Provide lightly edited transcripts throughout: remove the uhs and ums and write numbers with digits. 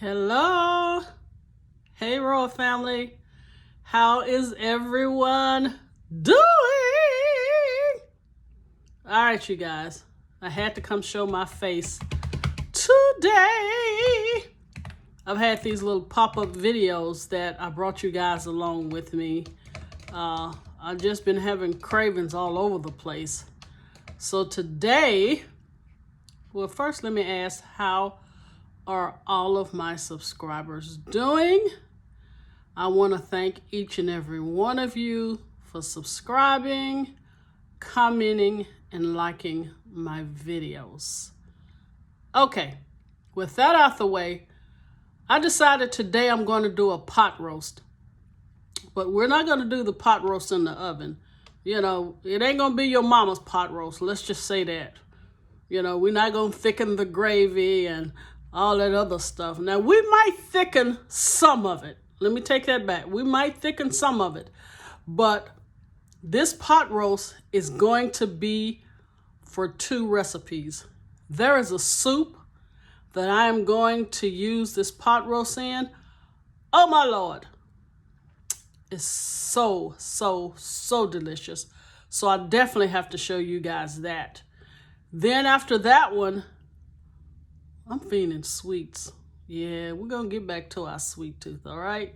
Hello. Hey, Royal family. How is everyone doing? All right, you guys. I had to come show my face today. I've had these little pop-up videos that I brought you guys along with me. I've just been having cravings all over the place. So today, well, first let me ask, how are all of my subscribers doing? I want to thank each and every one of you for subscribing, commenting, and liking my videos. Okay, with that out the way, I decided today I'm going to do a pot roast. But we're not going to do the pot roast in the oven. You know, it ain't going to be your mama's pot roast. Let's just say that. You know, we're not going to thicken the gravy and all that other stuff. Now, we might thicken some of it. Let me take that back. We might thicken some of it. But this pot roast is going to be for two recipes. There is a soup that I am going to use this pot roast in. Oh, my Lord. It's so delicious. So I definitely have to show you guys that. Then after that one, I'm feeling sweets. Yeah, we're going to get back to our sweet tooth, all right?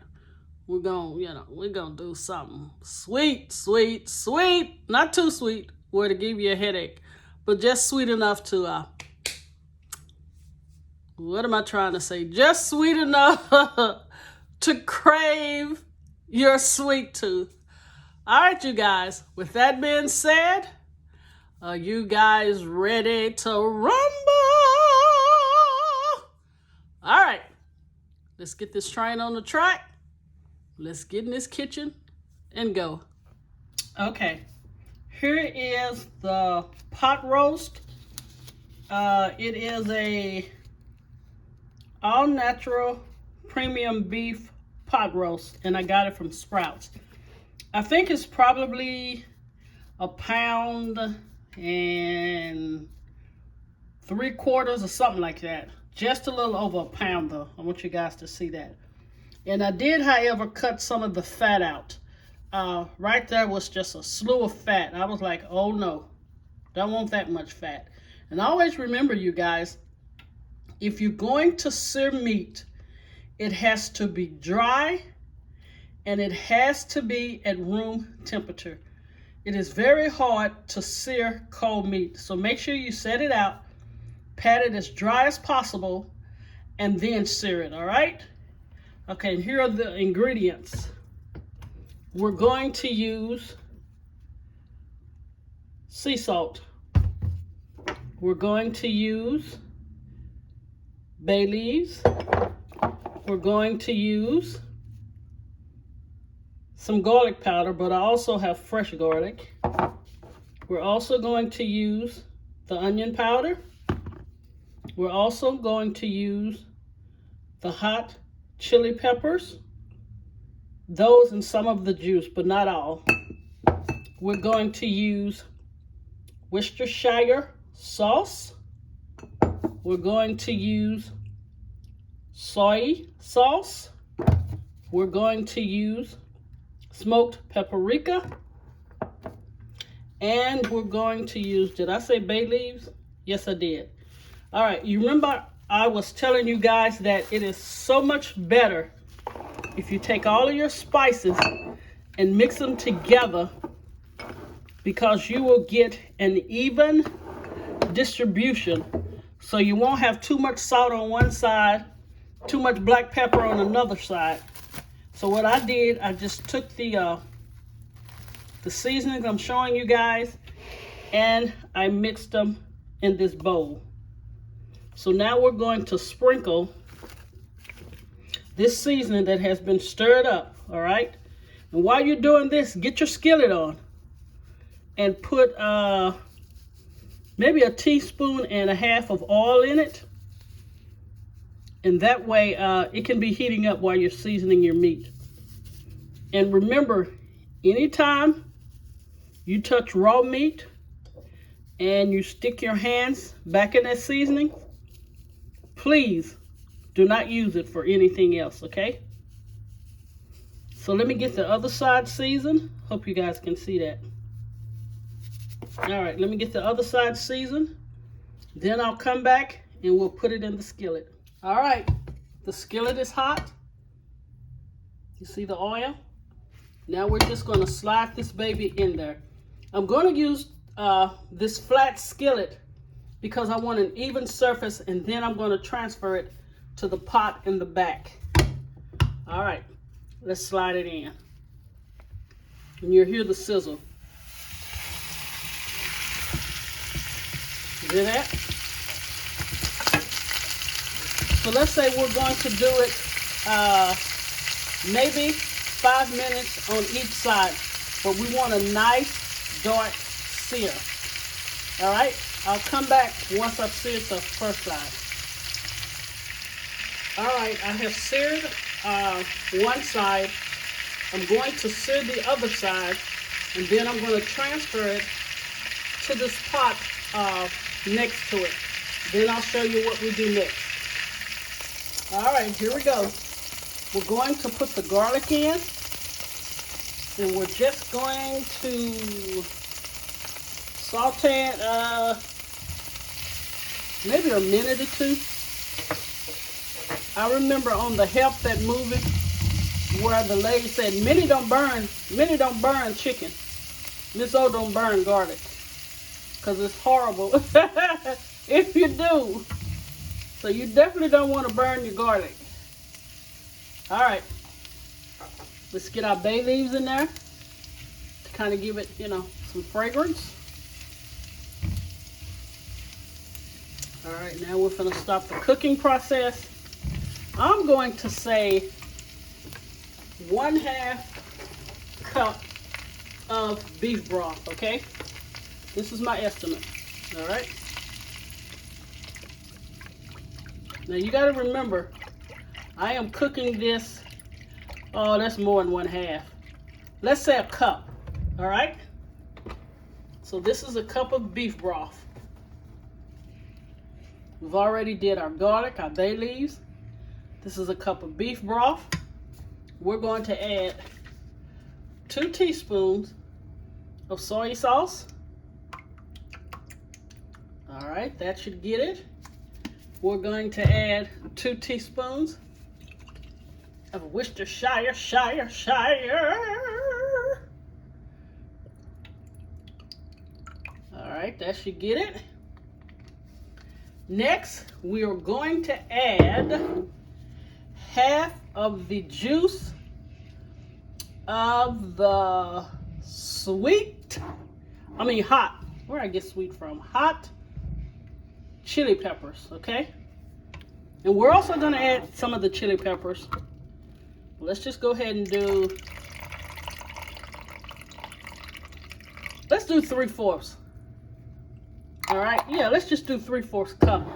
We're going to do something sweet. Not too sweet, where to give you a headache, but just sweet enough to, what am I trying to say? Just sweet enough to crave your sweet tooth. All right, you guys, with that being said, are you guys ready to rumble? All right, let's get this train on the track. Let's get in this kitchen and go. Okay, here is the pot roast. It is a all-natural premium beef pot roast, and I got it from Sprouts. I think it's probably 1.75 pounds or something like that. Just a little over a pound though. I want you guys to see that. And I did, however, cut some of the fat out. Right there was just a slew of fat. I was like, oh no, don't want that much fat. And always remember, you guys, if you're going to sear meat, it has to be dry and it has to be at room temperature. It is very hard to sear cold meat. So make sure you set it out, pat it as dry as possible, and then sear it, all right? Okay, and here are the ingredients. We're going to use sea salt. We're going to use bay leaves. We're going to use some garlic powder, but I also have fresh garlic. We're also going to use the onion powder. We're also going to use the hot chili peppers. Those and some of the juice, but not all. We're going to use Worcestershire sauce. We're going to use soy sauce. We're going to use smoked paprika. And we're going to use, did I say bay leaves? Yes, I did. All right, you remember I was telling you guys that it is so much better if you take all of your spices and mix them together, because you will get an even distribution. So you won't have too much salt on one side, too much black pepper on another side. So what I did, I just took the seasonings I'm showing you guys, and I mixed them in this bowl. So now we're going to sprinkle this seasoning that has been stirred up, all right? And while you're doing this, get your skillet on and put maybe 1.5 teaspoons of oil in it. And that way it can be heating up while you're seasoning your meat. And remember, anytime you touch raw meat and you stick your hands back in that seasoning, please Do not use it for anything else, okay? So let me get the other side seasoned. Hope you guys can see that. All right, let me get the other side seasoned. Then I'll come back and we'll put it in the skillet. All right, the skillet is hot. You see the oil? Now we're just gonna slide this baby in there. I'm gonna use this flat skillet because I want an even surface, and then I'm gonna transfer it to the pot in the back. All right, let's slide it in. And you'll hear the sizzle. You hear that? So let's say we're going to do it maybe 5 minutes on each side, but we want a nice dark sear. All right, I'll come back once I've seared the first side. All right, I have seared one side. I'm going to sear the other side, and then I'm going to transfer it to this pot next to it. Then I'll show you what we do next. All right, here we go. We're going to put the garlic in, and we're just going to saute it maybe a minute or two. I remember on the Help That movie where the lady said, many don't burn chicken. Miss O don't burn garlic because it's horrible if you do. So you definitely don't want to burn your garlic. All right, let's get our bay leaves in there to kind of give it, you know, some fragrance. All right, now we're gonna stop the cooking process. I'm going to say 1/2 cup of beef broth, okay? This is my estimate, all right? Now you gotta remember, I am cooking this, oh, that's more than 1/2. Let's say a cup, all right? So this is a cup of beef broth. We've already did our garlic, our bay leaves. This is a cup of beef broth. We're going to add 2 teaspoons of soy sauce. All right, that should get it. We're going to add 2 teaspoons of Worcestershire. All right, that should get it. Next, we are going to add half of the juice of the hot, where I get sweet from? Hot chili peppers, okay? And we're also gonna add some of the chili peppers. Let's just go ahead and let's do 3/4. All right, yeah, let's just do 3/4 cup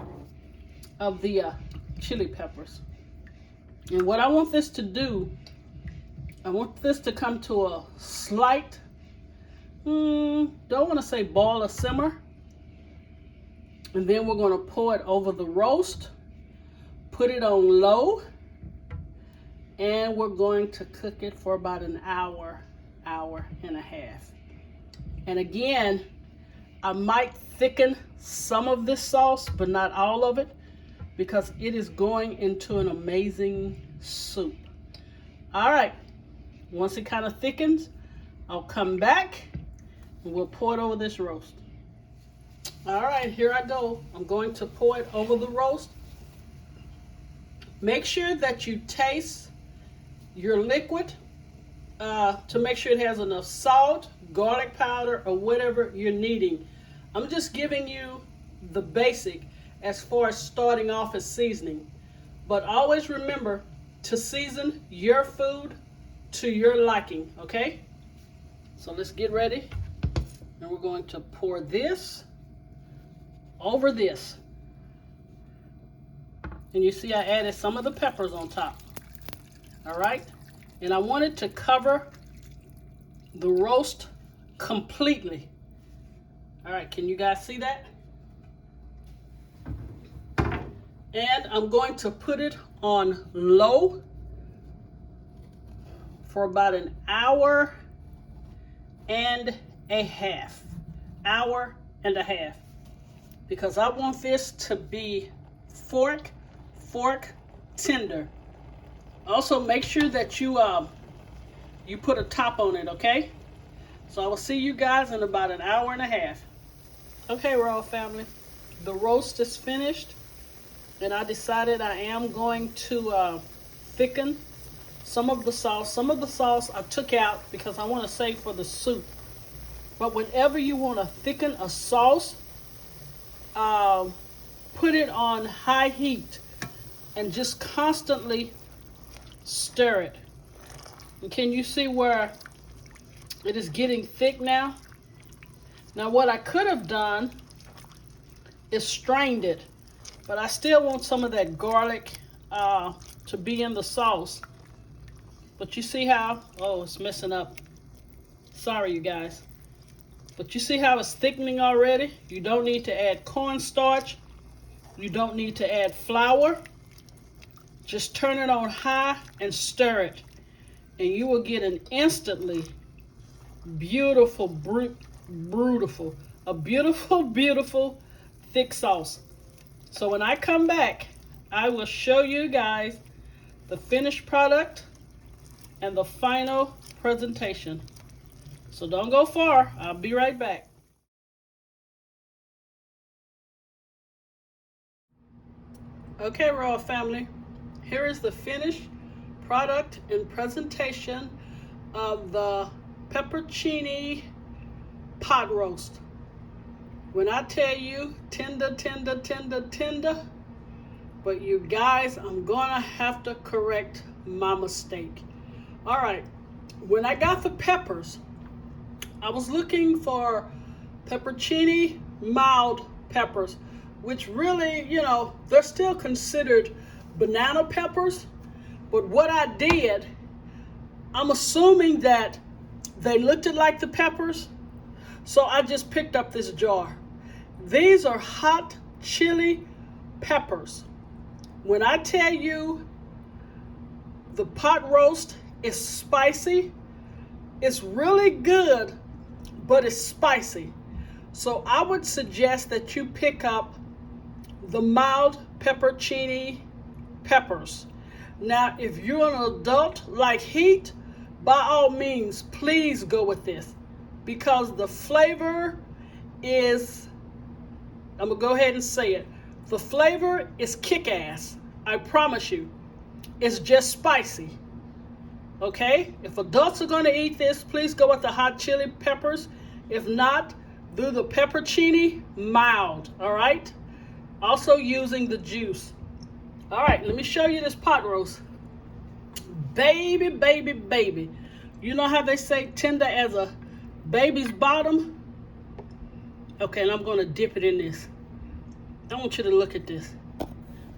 of the chili peppers. And what I want this to do, I want this to come to a slight, don't want to say boil or simmer. And then we're going to pour it over the roast, put it on low, and we're going to cook it for about an hour, hour and a half. And again, I might thicken some of this sauce, but not all of it, because it is going into an amazing soup. All right, once it kind of thickens, I'll come back and we'll pour it over this roast. All right, here I go. I'm going to pour it over the roast. Make sure that you taste your liquid to make sure it has enough salt, garlic powder, or whatever you're needing. I'm just giving you the basic as far as starting off as seasoning. But always remember to season your food to your liking, okay? So let's get ready. And we're going to pour this over this. And you see I added some of the peppers on top. All right? And I wanted to cover the roast completely. All right, can you guys see that? And I'm going to put it on low for about an hour and a half. Hour and a half. Because I want this to be fork tender. Also, make sure that you put a top on it, okay? So I will see you guys in about an hour and a half. Okay, Royal Family, the roast is finished, and I decided I am going to thicken some of the sauce. Some of the sauce I took out because I want to save for the soup. But whenever you want to thicken a sauce, put it on high heat and just constantly stir it. And can you see where it is getting thick now? Now what I could have done is strained it, but I still want some of that garlic to be in the sauce. But you see how, oh, it's messing up. Sorry, you guys. But you see how it's thickening already? You don't need to add cornstarch. You don't need to add flour. Just turn it on high and stir it. And you will get an instantly beautiful, beautiful thick sauce. So when I come back, I will show you guys the finished product and the final presentation. So don't go far. I'll be right back. Okay, Royal Family, here is the finished product and presentation of the pepperoncini pot roast. When I tell you tender, but you guys, I'm gonna have to correct my mistake. All right, when I got the peppers, I was looking for pepperoncini mild peppers, which really, you know, they're still considered banana peppers. But what I did, I'm assuming that they looked like the peppers, so I just picked up this jar. These are hot chili peppers. When I tell you the pot roast is spicy, it's really good, but it's spicy. So I would suggest that you pick up the mild pepperoncini peppers. Now, if you're an adult like heat, by all means, please go with this, because the flavor is, I'm gonna go ahead and say it, the flavor is kick-ass. I promise you. It's just spicy. Okay? If adults are gonna eat this, please go with the hot chili peppers. If not, do the pepperoncini mild, all right? Also using the juice. All right, let me show you this pot roast. Baby. You know how they say tender as a baby's bottom? Okay, and I'm gonna dip it in this. I want you to look at this.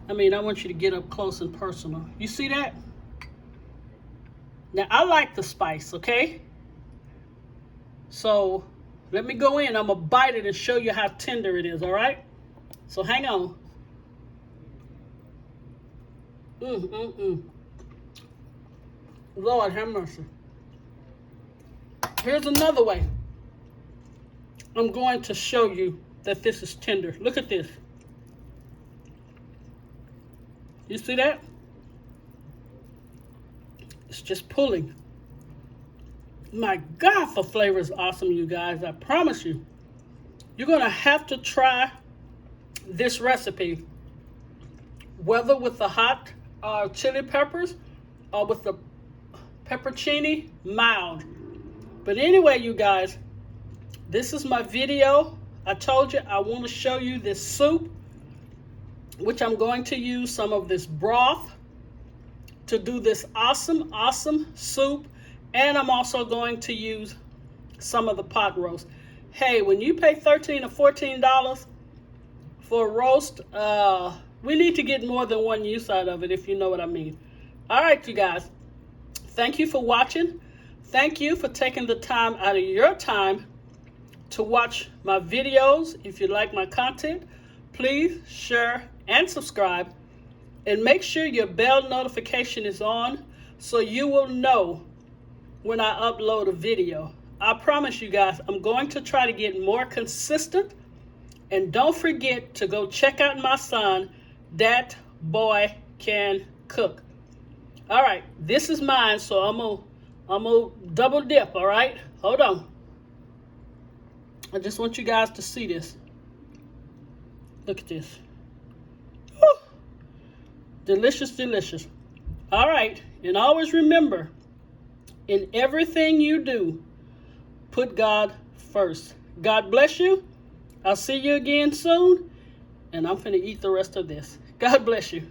I want you to get up close and personal. You see that? Now, I like the spice, okay? So, let me go in. I'm gonna bite it and show you how tender it is, all right? So, hang on. Lord have mercy. Here's another way I'm going to show you that this is tender. Look at this. You see that? It's just pulling. My God, the flavor is awesome, you guys. I promise you. You're going to have to try this recipe, whether with the hot chili peppers or with the pepperoncini mild. But anyway, you guys, this is my video. I told you I want to show you this soup, which I'm going to use some of this broth to do this awesome soup. And I'm also going to use some of the pot roast. Hey, when you pay $13 or $14 for a roast, we need to get more than one use out of it, if you know what I mean. All right, you guys. Thank you for watching. Thank you for taking the time out of your time to watch my videos. If you like my content, please share and subscribe. And make sure your bell notification is on so you will know when I upload a video. I promise you guys, I'm going to try to get more consistent. And don't forget to go check out my son. That boy can cook. All right, this is mine, so I'm gonna double dip, all right? Hold on. I just want you guys to see this. Look at this. Woo! Delicious, delicious. All right, and always remember, in everything you do, put God first. God bless you. I'll see you again soon, and I'm finna eat the rest of this. God bless you.